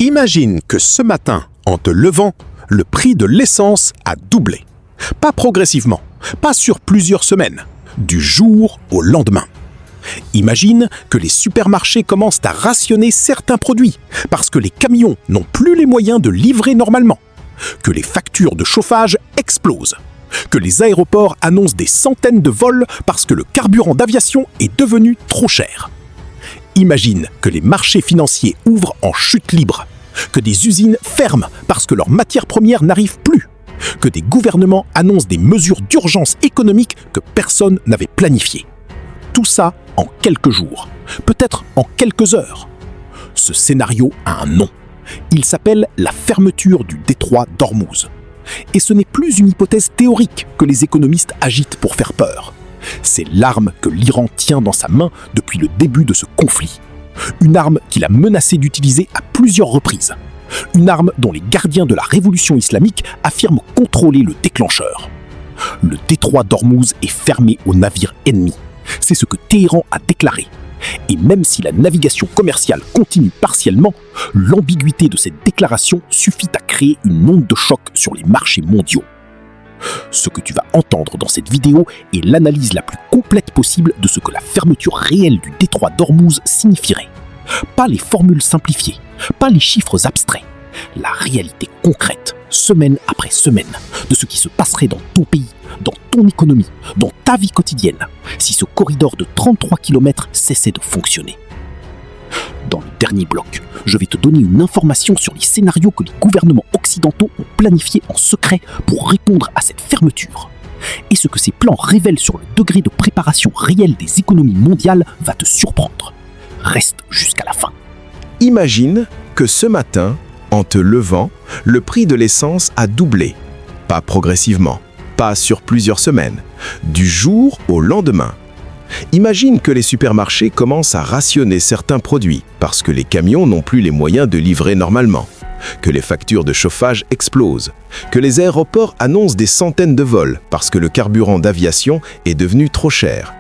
Imagine que ce matin, en te levant, le prix de l'essence a doublé. Pas progressivement, pas sur plusieurs semaines, du jour au lendemain. Imagine que les supermarchés commencent à rationner certains produits parce que les camions n'ont plus les moyens de livrer normalement, que les factures de chauffage explosent, que les aéroports annoncent des centaines de vols parce que le carburant d'aviation est devenu trop cher. Imagine que les marchés financiers ouvrent en chute libre, que des usines ferment parce que leurs matières premières n'arrivent plus, que des gouvernements annoncent des mesures d'urgence économique que personne n'avait planifiées. Tout ça en quelques jours, peut-être en quelques heures. Ce scénario a un nom. Il s'appelle la fermeture du détroit d'Ormuz. Et ce n'est plus une hypothèse théorique que les économistes agitent pour faire peur. C'est l'arme que l'Iran tient dans sa main depuis le début de ce conflit. Une arme qu'il a menacé d'utiliser à plusieurs reprises. Une arme dont les gardiens de la révolution islamique affirment contrôler le déclencheur. Le détroit d'Ormuz est fermé aux navires ennemis. C'est ce que Téhéran a déclaré. Et même si la navigation commerciale continue partiellement, l'ambiguïté de cette déclaration suffit à créer une onde de choc sur les marchés mondiaux. Ce que tu vas entendre dans cette vidéo est l'analyse la plus complète possible de ce que la fermeture réelle du détroit d'Ormuz signifierait. Pas les formules simplifiées, pas les chiffres abstraits, la réalité concrète, semaine après semaine, de ce qui se passerait dans ton pays, dans ton économie, dans ta vie quotidienne, si ce corridor de 33 km cessait de fonctionner. Dans le dernier bloc, je vais te donner une information sur les scénarios que les gouvernements occidentaux ont planifiés en secret pour répondre à cette fermeture. Et ce que ces plans révèlent sur le degré de préparation réelle des économies mondiales va te surprendre. Reste jusqu'à la fin. Imagine que ce matin, en te levant, le prix de l'essence a doublé. Pas progressivement, pas sur plusieurs semaines, du jour au lendemain. Imagine que les supermarchés commencent à rationner certains produits parce que les camions n'ont plus les moyens de livrer normalement, que les factures de chauffage explosent, que les aéroports annoncent des centaines de vols parce que le carburant d'aviation est devenu trop cher.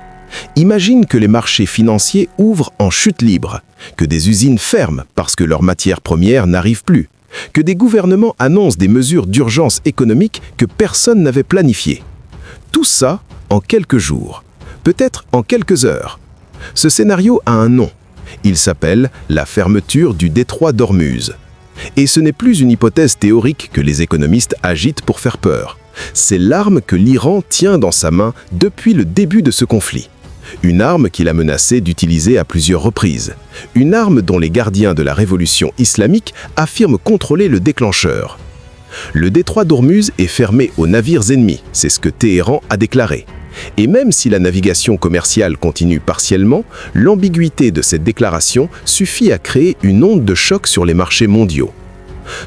Imagine que les marchés financiers ouvrent en chute libre, que des usines ferment parce que leurs matières premières n'arrivent plus, que des gouvernements annoncent des mesures d'urgence économique que personne n'avait planifiées. Tout ça en quelques jours, peut-être en quelques heures. Ce scénario a un nom. Il s'appelle la fermeture du détroit d'Ormuz. Et ce n'est plus une hypothèse théorique que les économistes agitent pour faire peur. C'est l'arme que l'Iran tient dans sa main depuis le début de ce conflit. Une arme qu'il a menacé d'utiliser à plusieurs reprises. Une arme dont les gardiens de la révolution islamique affirment contrôler le déclencheur. Le détroit d'Ormuz est fermé aux navires ennemis, c'est ce que Téhéran a déclaré. Et même si la navigation commerciale continue partiellement, l'ambiguïté de cette déclaration suffit à créer une onde de choc sur les marchés mondiaux.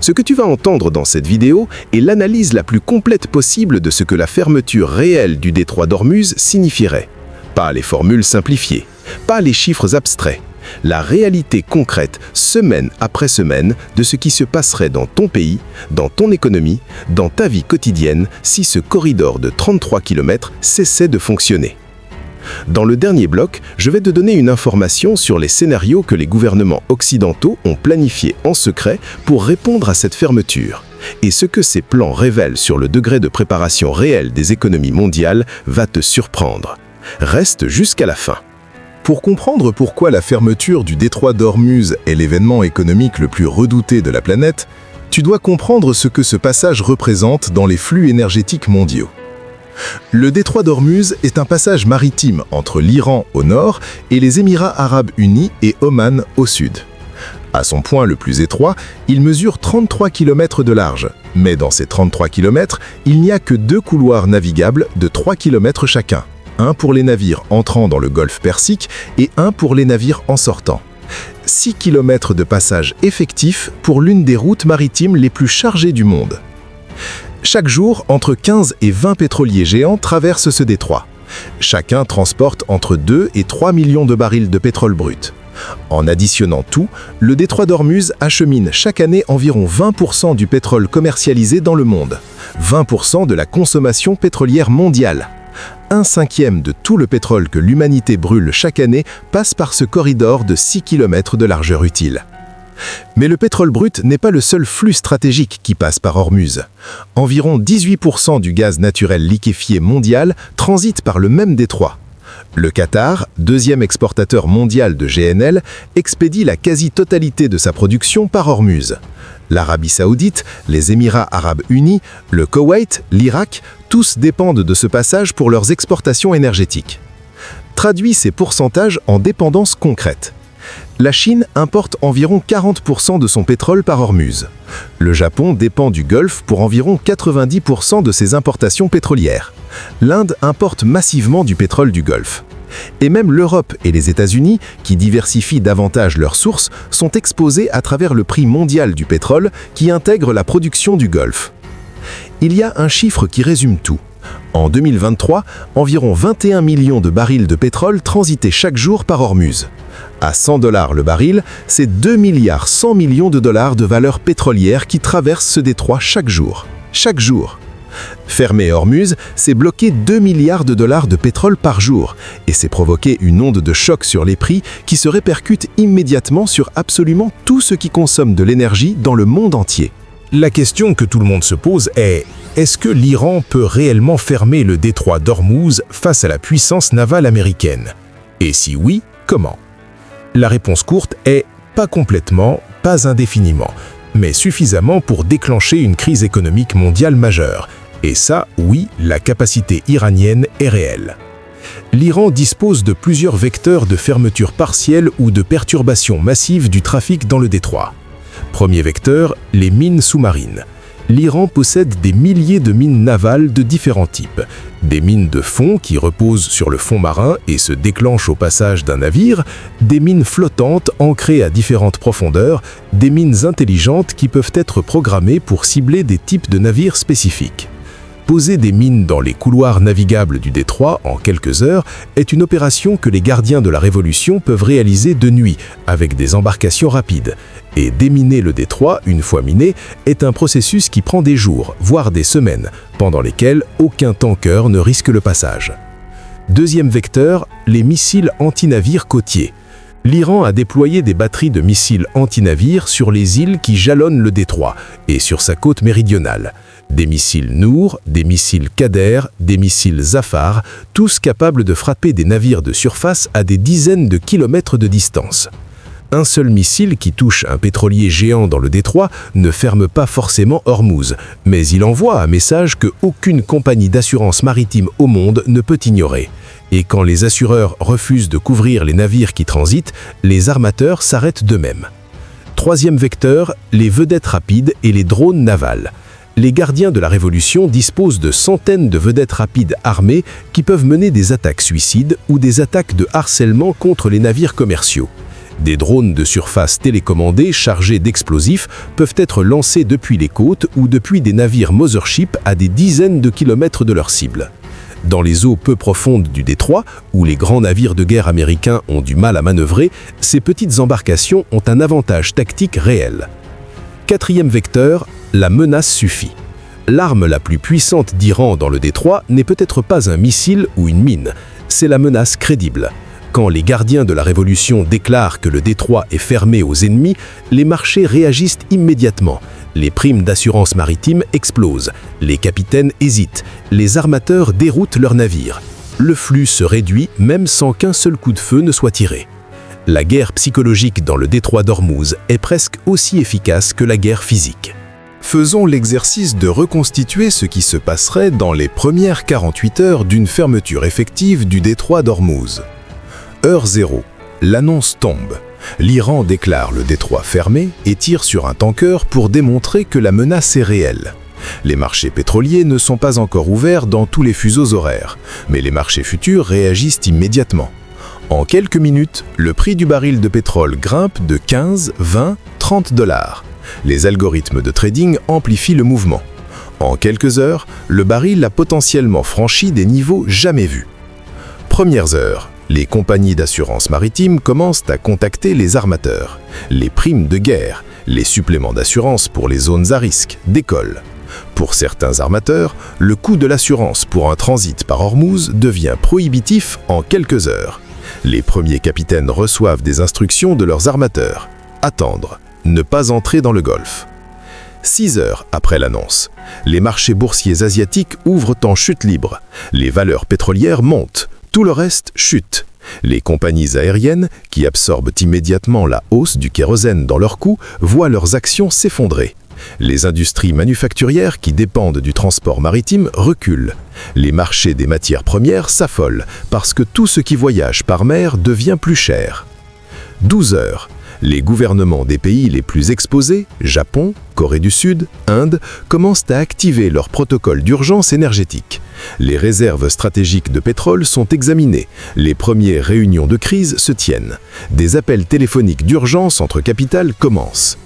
Ce que tu vas entendre dans cette vidéo est l'analyse la plus complète possible de ce que la fermeture réelle du détroit d'Ormuz signifierait. Pas les formules simplifiées, pas les chiffres abstraits, la réalité concrète, semaine après semaine, de ce qui se passerait dans ton pays, dans ton économie, dans ta vie quotidienne, si ce corridor de 33 km cessait de fonctionner. Dans le dernier bloc, je vais te donner une information sur les scénarios que les gouvernements occidentaux ont planifiés en secret pour répondre à cette fermeture. Et ce que ces plans révèlent sur le degré de préparation réelle des économies mondiales va te surprendre. Reste jusqu'à la fin. Pour comprendre pourquoi la fermeture du détroit d'Ormuz est l'événement économique le plus redouté de la planète, tu dois comprendre ce que ce passage représente dans les flux énergétiques mondiaux. Le détroit d'Ormuz est un passage maritime entre l'Iran au nord et les Émirats arabes unis et Oman au sud. À son point le plus étroit, il mesure 33 km de large, mais dans ces 33 km, il n'y a que 2 couloirs navigables de 3 km chacun. Un pour les navires entrant dans le golfe Persique et un pour les navires en sortant. 6 km de passage effectif pour l'une des routes maritimes les plus chargées du monde. Chaque jour, entre 15 et 20 pétroliers géants traversent ce détroit. Chacun transporte entre 2 et 3 millions de barils de pétrole brut. En additionnant tout, le détroit d'Ormuz achemine chaque année environ 20% du pétrole commercialisé dans le monde. 20% de la consommation pétrolière mondiale. 1/5 de tout le pétrole que l'humanité brûle chaque année passe par ce corridor de 6 km de largeur utile. Mais le pétrole brut n'est pas le seul flux stratégique qui passe par Ormuz. Environ 18% du gaz naturel liquéfié mondial transite par le même détroit. Le Qatar, deuxième exportateur mondial de GNL, expédie la quasi-totalité de sa production par Ormuz. L'Arabie Saoudite, les Émirats Arabes Unis, le Koweït, l'Irak, tous dépendent de ce passage pour leurs exportations énergétiques. Traduit ces pourcentages en dépendances concrètes. La Chine importe environ 40% de son pétrole par Ormuz. Le Japon dépend du Golfe pour environ 90% de ses importations pétrolières. L'Inde importe massivement du pétrole du Golfe. Et même l'Europe et les États-Unis, qui diversifient davantage leurs sources, sont exposés à travers le prix mondial du pétrole qui intègre la production du Golfe. Il y a un chiffre qui résume tout. En 2023, environ 21 millions de barils de pétrole transitaient chaque jour par Ormuz. À 100 $ le baril, c'est 2 milliards 100 millions de dollars de valeur pétrolière qui traversent ce détroit chaque jour. Chaque jour. Fermer Ormuz, c'est bloquer 2 milliards de dollars de pétrole par jour, et c'est provoquer une onde de choc sur les prix qui se répercute immédiatement sur absolument tout ce qui consomme de l'énergie dans le monde entier. La question que tout le monde se pose est: est-ce que l'Iran peut réellement fermer le détroit d'Ormuz face à la puissance navale américaine? Et si oui, comment? La réponse courte est pas complètement, pas indéfiniment, mais suffisamment pour déclencher une crise économique mondiale majeure. Et ça, oui, la capacité iranienne est réelle. L'Iran dispose de plusieurs vecteurs de fermeture partielle ou de perturbation massive du trafic dans le détroit. Premier vecteur, les mines sous-marines. L'Iran possède des milliers de mines navales de différents types. Des mines de fond qui reposent sur le fond marin et se déclenchent au passage d'un navire, des mines flottantes ancrées à différentes profondeurs, des mines intelligentes qui peuvent être programmées pour cibler des types de navires spécifiques. Poser des mines dans les couloirs navigables du détroit en quelques heures est une opération que les gardiens de la Révolution peuvent réaliser de nuit avec des embarcations rapides. Et déminer le détroit, une fois miné, est un processus qui prend des jours, voire des semaines, pendant lesquels aucun tanker ne risque le passage. Deuxième vecteur, les missiles anti-navires côtiers. L'Iran a déployé des batteries de missiles anti-navires sur les îles qui jalonnent le détroit et sur sa côte méridionale. Des missiles Nour, des missiles Qader, des missiles Zafar, tous capables de frapper des navires de surface à des dizaines de kilomètres de distance. Un seul missile qui touche un pétrolier géant dans le détroit ne ferme pas forcément Ormuz, mais il envoie un message que aucune compagnie d'assurance maritime au monde ne peut ignorer. Et quand les assureurs refusent de couvrir les navires qui transitent, les armateurs s'arrêtent d'eux-mêmes. Troisième vecteur, les vedettes rapides et les drones navals. Les gardiens de la Révolution disposent de centaines de vedettes rapides armées qui peuvent mener des attaques suicides ou des attaques de harcèlement contre les navires commerciaux. Des drones de surface télécommandés chargés d'explosifs peuvent être lancés depuis les côtes ou depuis des navires Mothership à des dizaines de kilomètres de leur cible. Dans les eaux peu profondes du détroit, où les grands navires de guerre américains ont du mal à manœuvrer, ces petites embarcations ont un avantage tactique réel. Quatrième vecteur, la menace suffit. L'arme la plus puissante d'Iran dans le détroit n'est peut-être pas un missile ou une mine, c'est la menace crédible. Quand les gardiens de la Révolution déclarent que le détroit est fermé aux ennemis, les marchés réagissent immédiatement. Les primes d'assurance maritime explosent, les capitaines hésitent, les armateurs déroutent leurs navires. Le flux se réduit même sans qu'un seul coup de feu ne soit tiré. La guerre psychologique dans le détroit d'Ormuz est presque aussi efficace que la guerre physique. Faisons l'exercice de reconstituer ce qui se passerait dans les premières 48 heures d'une fermeture effective du détroit d'Ormuz. Heure 0, l'annonce tombe. L'Iran déclare le détroit fermé et tire sur un tanker pour démontrer que la menace est réelle. Les marchés pétroliers ne sont pas encore ouverts dans tous les fuseaux horaires, mais les marchés futurs réagissent immédiatement. En quelques minutes, le prix du baril de pétrole grimpe de 15, 20, 30 $. Les algorithmes de trading amplifient le mouvement. En quelques heures, le baril a potentiellement franchi des niveaux jamais vus. Premières heures, les compagnies d'assurance maritime commencent à contacter les armateurs. Les primes de guerre, les suppléments d'assurance pour les zones à risque décollent. Pour certains armateurs, le coût de l'assurance pour un transit par Ormuz devient prohibitif en quelques heures. Les premiers capitaines reçoivent des instructions de leurs armateurs. Attendre, ne pas entrer dans le Golfe. 6 heures après l'annonce, les marchés boursiers asiatiques ouvrent en chute libre. Les valeurs pétrolières montent, tout le reste chute. Les compagnies aériennes, qui absorbent immédiatement la hausse du kérosène dans leurs coûts, voient leurs actions s'effondrer. Les industries manufacturières qui dépendent du transport maritime reculent. Les marchés des matières premières s'affolent parce que tout ce qui voyage par mer devient plus cher. 12 heures. Les gouvernements des pays les plus exposés, Japon, Corée du Sud, Inde, commencent à activer leur protocole d'urgence énergétique. Les réserves stratégiques de pétrole sont examinées. Les premières réunions de crise se tiennent. Des appels téléphoniques d'urgence entre capitales commencent.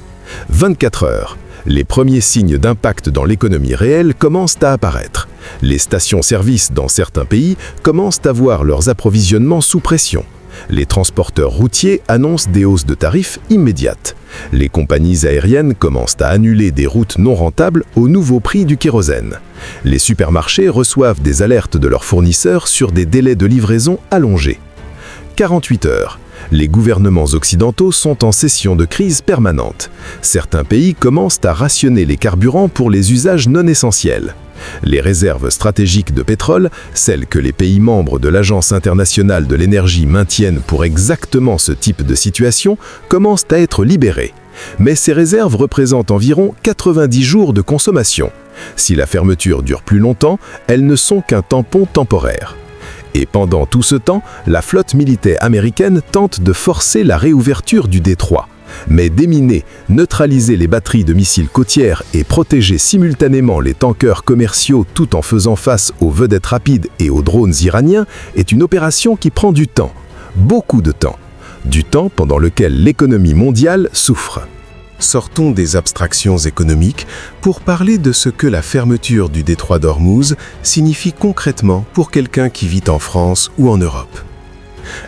24 heures. Les premiers signes d'impact dans l'économie réelle commencent à apparaître. Les stations-service dans certains pays commencent à voir leurs approvisionnements sous pression. Les transporteurs routiers annoncent des hausses de tarifs immédiates. Les compagnies aériennes commencent à annuler des routes non rentables au nouveau prix du kérosène. Les supermarchés reçoivent des alertes de leurs fournisseurs sur des délais de livraison allongés. 48 heures. Les gouvernements occidentaux sont en session de crise permanente. Certains pays commencent à rationner les carburants pour les usages non essentiels. Les réserves stratégiques de pétrole, celles que les pays membres de l'Agence internationale de l'énergie maintiennent pour exactement ce type de situation, commencent à être libérées. Mais ces réserves représentent environ 90 jours de consommation. Si la fermeture dure plus longtemps, elles ne sont qu'un tampon temporaire. Et pendant tout ce temps, la flotte militaire américaine tente de forcer la réouverture du détroit. Mais déminer, neutraliser les batteries de missiles côtières et protéger simultanément les tankers commerciaux tout en faisant face aux vedettes rapides et aux drones iraniens est une opération qui prend du temps, beaucoup de temps. Du temps pendant lequel l'économie mondiale souffre. Sortons des abstractions économiques pour parler de ce que la fermeture du détroit d'Ormuz signifie concrètement pour quelqu'un qui vit en France ou en Europe.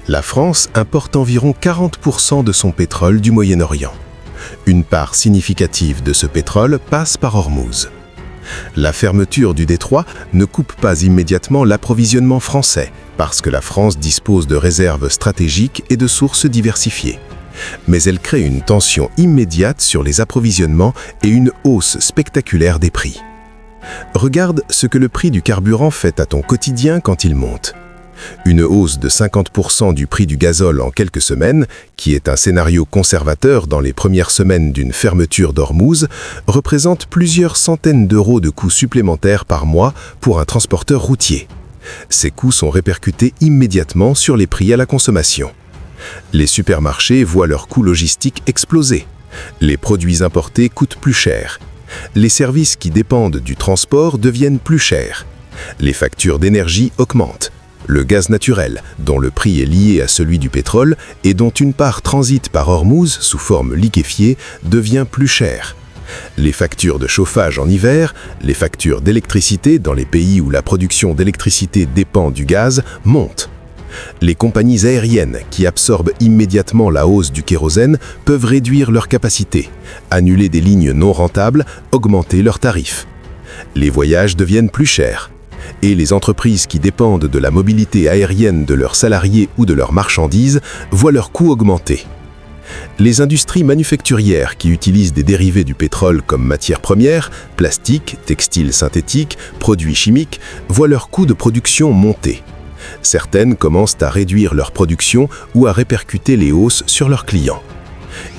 La France importe environ 40% de son pétrole du Moyen-Orient. Une part significative de ce pétrole passe par Ormuz. La fermeture du détroit ne coupe pas immédiatement l'approvisionnement français, parce que la France dispose de réserves stratégiques et de sources diversifiées. Mais elle crée une tension immédiate sur les approvisionnements et une hausse spectaculaire des prix. Regarde ce que le prix du carburant fait à ton quotidien quand il monte. Une hausse de 50% du prix du gazole en quelques semaines, qui est un scénario conservateur dans les premières semaines d'une fermeture d'Ormuz, représente plusieurs centaines d'euros de coûts supplémentaires par mois pour un transporteur routier. Ces coûts sont répercutés immédiatement sur les prix à la consommation. Les supermarchés voient leurs coûts logistiques exploser. Les produits importés coûtent plus cher. Les services qui dépendent du transport deviennent plus chers. Les factures d'énergie augmentent. Le gaz naturel, dont le prix est lié à celui du pétrole et dont une part transite par Ormuz sous forme liquéfiée, devient plus cher. Les factures de chauffage en hiver, les factures d'électricité dans les pays où la production d'électricité dépend du gaz montent. Les compagnies aériennes qui absorbent immédiatement la hausse du kérosène peuvent réduire leur capacité, annuler des lignes non rentables, augmenter leurs tarifs. Les voyages deviennent plus chers. Et les entreprises qui dépendent de la mobilité aérienne de leurs salariés ou de leurs marchandises voient leurs coûts augmenter. Les industries manufacturières qui utilisent des dérivés du pétrole comme matières premières, plastique, textiles synthétiques, produits chimiques, voient leurs coûts de production monter. Certaines commencent à réduire leur production ou à répercuter les hausses sur leurs clients.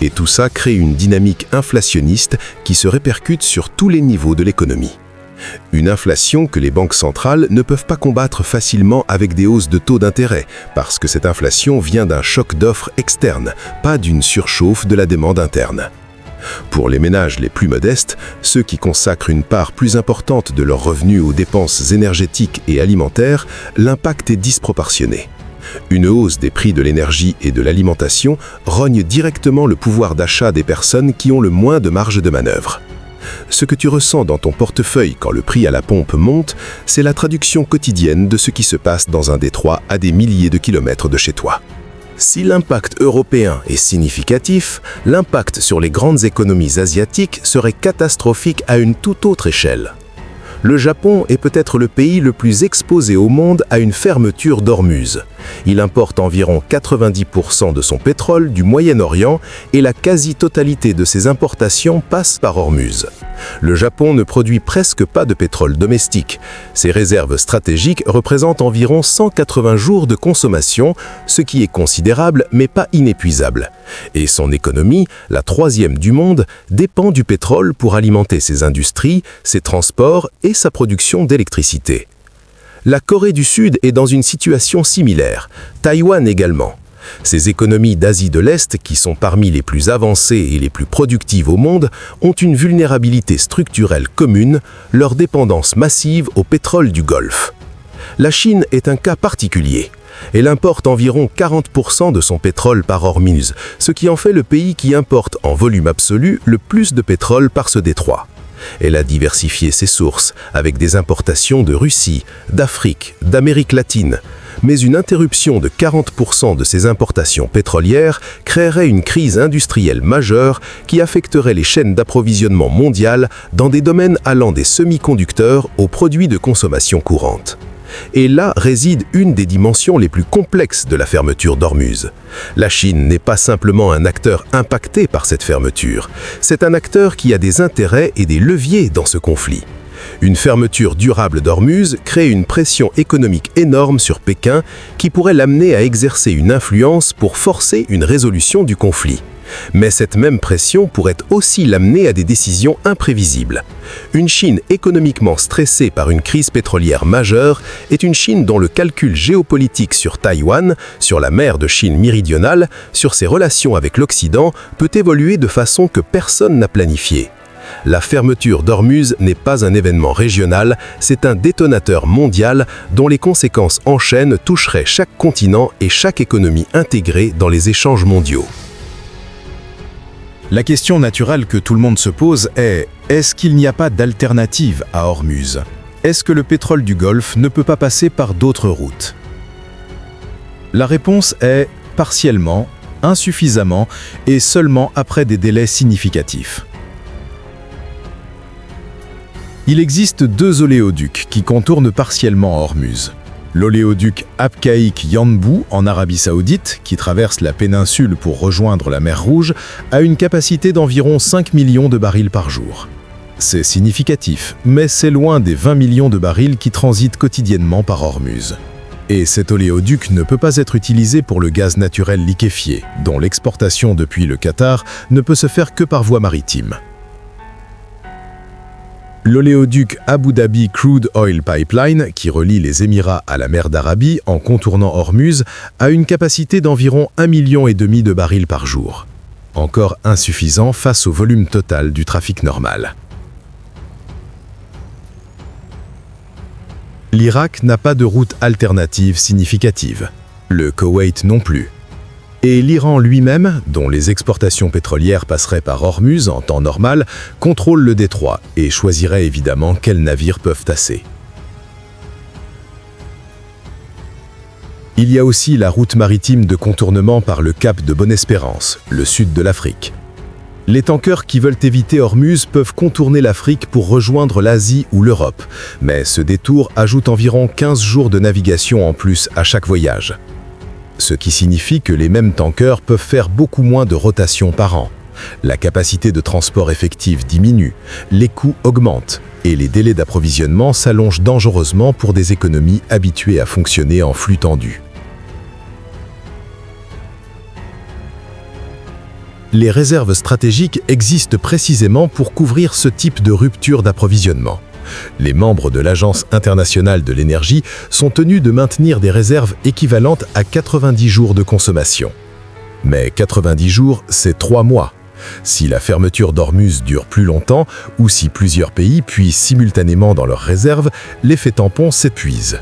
Et tout ça crée une dynamique inflationniste qui se répercute sur tous les niveaux de l'économie. Une inflation que les banques centrales ne peuvent pas combattre facilement avec des hausses de taux d'intérêt, parce que cette inflation vient d'un choc d'offres externes, pas d'une surchauffe de la demande interne. Pour les ménages les plus modestes, ceux qui consacrent une part plus importante de leurs revenus aux dépenses énergétiques et alimentaires, l'impact est disproportionné. Une hausse des prix de l'énergie et de l'alimentation rogne directement le pouvoir d'achat des personnes qui ont le moins de marge de manœuvre. Ce que tu ressens dans ton portefeuille quand le prix à la pompe monte, c'est la traduction quotidienne de ce qui se passe dans un détroit à des milliers de kilomètres de chez toi. Si l'impact européen est significatif, l'impact sur les grandes économies asiatiques serait catastrophique à une toute autre échelle. Le Japon est peut-être le pays le plus exposé au monde à une fermeture d'Ormuz. Il importe environ 90% de son pétrole du Moyen-Orient et la quasi-totalité de ses importations passe par Ormuz. Le Japon ne produit presque pas de pétrole domestique. Ses réserves stratégiques représentent environ 180 jours de consommation, ce qui est considérable mais pas inépuisable. Et son économie, la troisième du monde, dépend du pétrole pour alimenter ses industries, ses transports et sa production d'électricité. La Corée du Sud est dans une situation similaire, Taïwan également. Ces économies d'Asie de l'Est, qui sont parmi les plus avancées et les plus productives au monde, ont une vulnérabilité structurelle commune, leur dépendance massive au pétrole du Golfe. La Chine est un cas particulier. Elle importe environ 40% de son pétrole par Ormuz, ce qui en fait le pays qui importe en volume absolu le plus de pétrole par ce détroit. Elle a diversifié ses sources, avec des importations de Russie, d'Afrique, d'Amérique latine. Mais une interruption de 40% de ces importations pétrolières créerait une crise industrielle majeure qui affecterait les chaînes d'approvisionnement mondiales dans des domaines allant des semi-conducteurs aux produits de consommation courante. Et là réside une des dimensions les plus complexes de la fermeture d'Ormuz. La Chine n'est pas simplement un acteur impacté par cette fermeture, c'est un acteur qui a des intérêts et des leviers dans ce conflit. Une fermeture durable d'Ormuz crée une pression économique énorme sur Pékin qui pourrait l'amener à exercer une influence pour forcer une résolution du conflit. Mais cette même pression pourrait aussi l'amener à des décisions imprévisibles. Une Chine économiquement stressée par une crise pétrolière majeure est une Chine dont le calcul géopolitique sur Taïwan, sur la mer de Chine méridionale, sur ses relations avec l'Occident peut évoluer de façon que personne n'a planifiée. La fermeture d'Ormuz n'est pas un événement régional, c'est un détonateur mondial dont les conséquences en chaîne toucheraient chaque continent et chaque économie intégrée dans les échanges mondiaux. La question naturelle que tout le monde se pose est « Est-ce qu'il n'y a pas d'alternative à Ormuz ? Est-ce que le pétrole du Golfe ne peut pas passer par d'autres routes ?» La réponse est « partiellement, insuffisamment et seulement après des délais significatifs ». Il existe deux oléoducs qui contournent partiellement Ormuz. L'oléoduc Abqaiq Yanbu en Arabie Saoudite, qui traverse la péninsule pour rejoindre la mer Rouge, a une capacité d'environ 5 millions de barils par jour. C'est significatif, mais c'est loin des 20 millions de barils qui transitent quotidiennement par Ormuz. Et cet oléoduc ne peut pas être utilisé pour le gaz naturel liquéfié, dont l'exportation depuis le Qatar ne peut se faire que par voie maritime. L'oléoduc Abu Dhabi Crude Oil Pipeline, qui relie les Émirats à la mer d'Arabie en contournant Ormuz, a une capacité d'environ 1,5 million de barils par jour. Encore insuffisant face au volume total du trafic normal. L'Irak n'a pas de route alternative significative. Le Koweït non plus. Et l'Iran lui-même, dont les exportations pétrolières passeraient par Ormuz en temps normal, contrôle le détroit et choisirait évidemment quels navires peuvent tasser. Il y a aussi la route maritime de contournement par le cap de Bonne-Espérance, le sud de l'Afrique. Les tankers qui veulent éviter Ormuz peuvent contourner l'Afrique pour rejoindre l'Asie ou l'Europe, mais ce détour ajoute environ 15 jours de navigation en plus à chaque voyage. Ce qui signifie que les mêmes tankers peuvent faire beaucoup moins de rotations par an. La capacité de transport effective diminue, les coûts augmentent et les délais d'approvisionnement s'allongent dangereusement pour des économies habituées à fonctionner en flux tendu. Les réserves stratégiques existent précisément pour couvrir ce type de rupture d'approvisionnement. Les membres de l'Agence internationale de l'énergie sont tenus de maintenir des réserves équivalentes à 90 jours de consommation. Mais 90 jours, c'est 3 mois. Si la fermeture d'Ormuz dure plus longtemps, ou si plusieurs pays puisent simultanément dans leurs réserves, l'effet tampon s'épuise.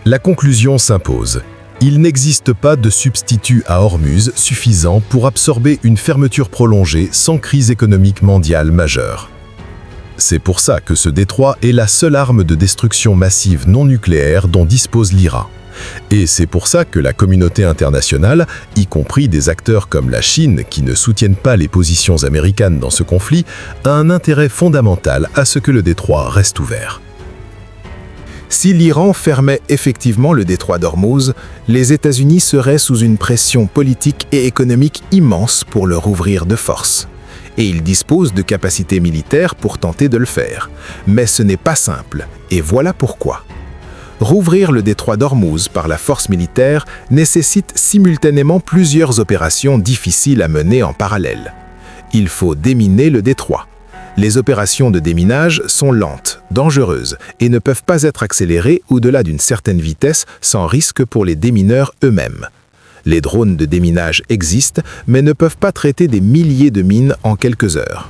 La conclusion s'impose. Il n'existe pas de substitut à Ormuz suffisant pour absorber une fermeture prolongée sans crise économique mondiale majeure. C'est pour ça que ce détroit est la seule arme de destruction massive non nucléaire dont dispose l'Iran. Et c'est pour ça que la communauté internationale, y compris des acteurs comme la Chine qui ne soutiennent pas les positions américaines dans ce conflit, a un intérêt fondamental à ce que le détroit reste ouvert. Si l'Iran fermait effectivement le détroit d'Ormuz, les États-Unis seraient sous une pression politique et économique immense pour le rouvrir de force. Et ils disposent de capacités militaires pour tenter de le faire. Mais ce n'est pas simple, et voilà pourquoi. Rouvrir le détroit d'Ormuz par la force militaire nécessite simultanément plusieurs opérations difficiles à mener en parallèle. Il faut déminer le détroit. Les opérations de déminage sont lentes, dangereuses et ne peuvent pas être accélérées au-delà d'une certaine vitesse sans risque pour les démineurs eux-mêmes. Les drones de déminage existent, mais ne peuvent pas traiter des milliers de mines en quelques heures.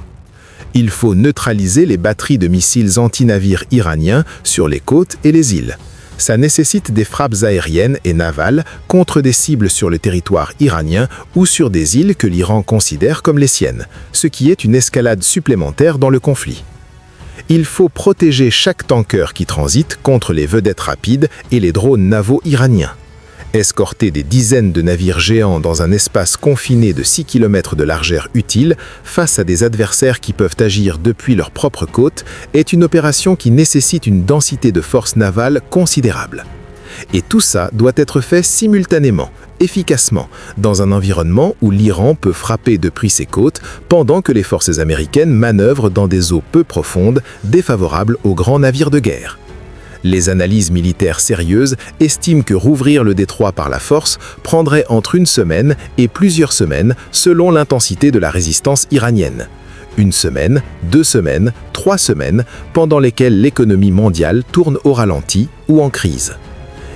Il faut neutraliser les batteries de missiles anti-navires iraniens sur les côtes et les îles. Ça nécessite des frappes aériennes et navales contre des cibles sur le territoire iranien ou sur des îles que l'Iran considère comme les siennes, ce qui est une escalade supplémentaire dans le conflit. Il faut protéger chaque tanker qui transite contre les vedettes rapides et les drones navaux iraniens. Escorter des dizaines de navires géants dans un espace confiné de 6 km de largeur utile face à des adversaires qui peuvent agir depuis leur propre côte est une opération qui nécessite une densité de force navale considérable. Et tout ça doit être fait simultanément, efficacement, dans un environnement où l'Iran peut frapper depuis ses côtes pendant que les forces américaines manœuvrent dans des eaux peu profondes, défavorables aux grands navires de guerre. Les analyses militaires sérieuses estiment que rouvrir le détroit par la force prendrait entre une semaine et plusieurs semaines selon l'intensité de la résistance iranienne. Une semaine, 2 semaines, 3 semaines, pendant lesquelles l'économie mondiale tourne au ralenti ou en crise.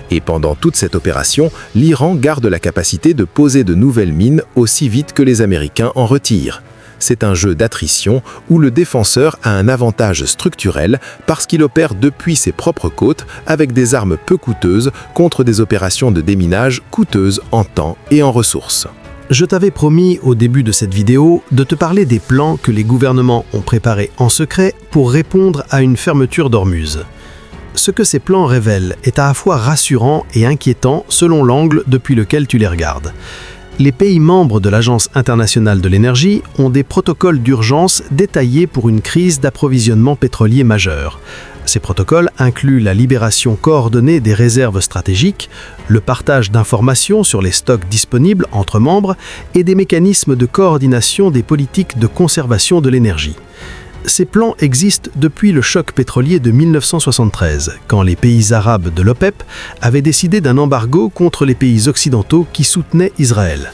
Et pendant toute cette opération, l'Iran garde la capacité de poser de nouvelles mines aussi vite que les Américains en retirent. C'est un jeu d'attrition où le défenseur a un avantage structurel parce qu'il opère depuis ses propres côtes avec des armes peu coûteuses contre des opérations de déminage coûteuses en temps et en ressources. Je t'avais promis au début de cette vidéo de te parler des plans que les gouvernements ont préparés en secret pour répondre à une fermeture d'Ormuz. Ce que ces plans révèlent est à la fois rassurant et inquiétant selon l'angle depuis lequel tu les regardes. Les pays membres de l'Agence internationale de l'énergie ont des protocoles d'urgence détaillés pour une crise d'approvisionnement pétrolier majeure. Ces protocoles incluent la libération coordonnée des réserves stratégiques, le partage d'informations sur les stocks disponibles entre membres et des mécanismes de coordination des politiques de conservation de l'énergie. Ces plans existent depuis le choc pétrolier de 1973, quand les pays arabes de l'OPEP avaient décidé d'un embargo contre les pays occidentaux qui soutenaient Israël.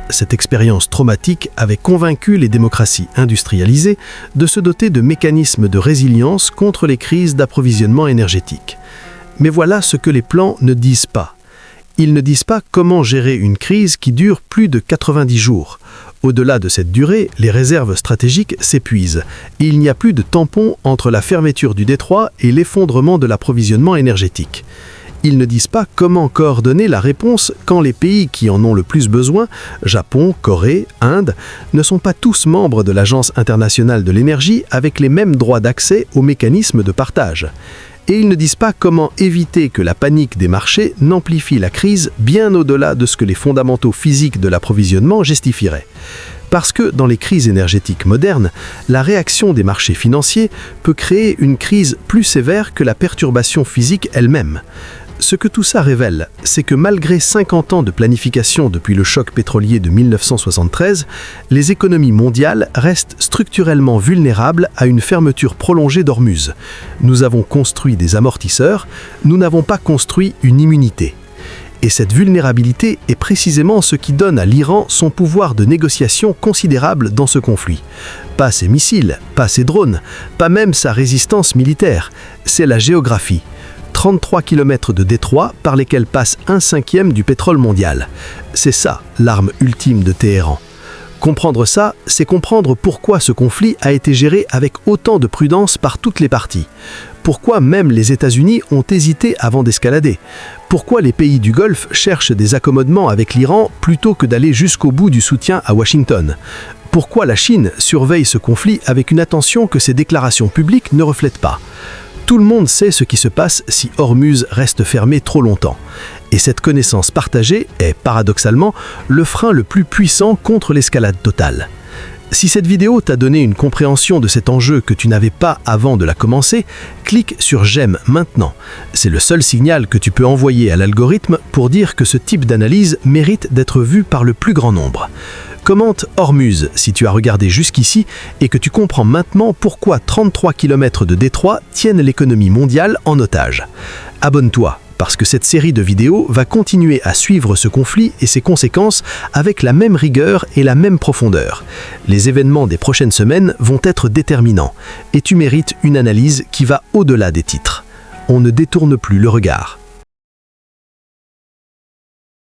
Cette expérience traumatique avait convaincu les démocraties industrialisées de se doter de mécanismes de résilience contre les crises d'approvisionnement énergétique. Mais voilà ce que les plans ne disent pas. Ils ne disent pas comment gérer une crise qui dure plus de 90 jours. Au-delà de cette durée, les réserves stratégiques s'épuisent et il n'y a plus de tampon entre la fermeture du détroit et l'effondrement de l'approvisionnement énergétique. Ils ne disent pas comment coordonner la réponse quand les pays qui en ont le plus besoin, Japon, Corée, Inde, ne sont pas tous membres de l'Agence internationale de l'énergie avec les mêmes droits d'accès aux mécanismes de partage. Et ils ne disent pas comment éviter que la panique des marchés n'amplifie la crise bien au-delà de ce que les fondamentaux physiques de l'approvisionnement justifieraient. Parce que dans les crises énergétiques modernes, la réaction des marchés financiers peut créer une crise plus sévère que la perturbation physique elle-même. Ce que tout ça révèle, c'est que malgré 50 ans de planification depuis le choc pétrolier de 1973, les économies mondiales restent structurellement vulnérables à une fermeture prolongée d'Ormuz. Nous avons construit des amortisseurs, nous n'avons pas construit une immunité. Et cette vulnérabilité est précisément ce qui donne à l'Iran son pouvoir de négociation considérable dans ce conflit. Pas ses missiles, pas ses drones, pas même sa résistance militaire, c'est la géographie. 33 km de détroit par lesquels passe 1/5 du pétrole mondial. C'est ça, l'arme ultime de Téhéran. Comprendre ça, c'est comprendre pourquoi ce conflit a été géré avec autant de prudence par toutes les parties. Pourquoi même les États-Unis ont hésité avant d'escalader. Pourquoi les pays du Golfe cherchent des accommodements avec l'Iran plutôt que d'aller jusqu'au bout du soutien à Washington. Pourquoi la Chine surveille ce conflit avec une attention que ses déclarations publiques ne reflètent pas. Tout le monde sait ce qui se passe si Ormuz reste fermé trop longtemps. Et cette connaissance partagée est, paradoxalement, le frein le plus puissant contre l'escalade totale. Si cette vidéo t'a donné une compréhension de cet enjeu que tu n'avais pas avant de la commencer, clique sur « J'aime » maintenant. C'est le seul signal que tu peux envoyer à l'algorithme pour dire que ce type d'analyse mérite d'être vu par le plus grand nombre. Commente Hormuz si tu as regardé jusqu'ici et que tu comprends maintenant pourquoi 33 km de détroit tiennent l'économie mondiale en otage. Abonne-toi, parce que cette série de vidéos va continuer à suivre ce conflit et ses conséquences avec la même rigueur et la même profondeur. Les événements des prochaines semaines vont être déterminants et tu mérites une analyse qui va au-delà des titres. On ne détourne plus le regard.